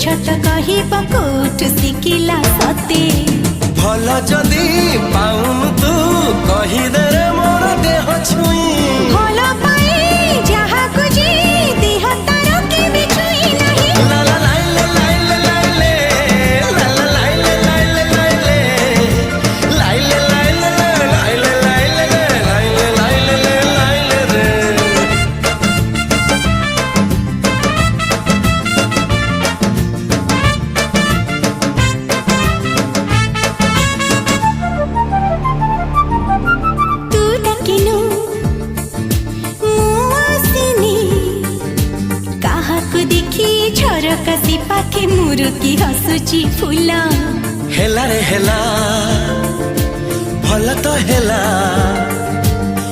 छट कहिब कोठ सिकिला सते भल जदि पाउन तू कहिदे रे मोर देह छुई भल पाई जहा कुजी देह तार के बिछुई नहीं ला ला लाइले लाइले लाइले ला ला लाइले लाइले लाइले लाइले लाइले लाइले लाइले लाइले लाइले रे तू डकिनु देखी झरका सी पाखे मुरुकी हसुची फूल हेला रे हेला भल तो हेला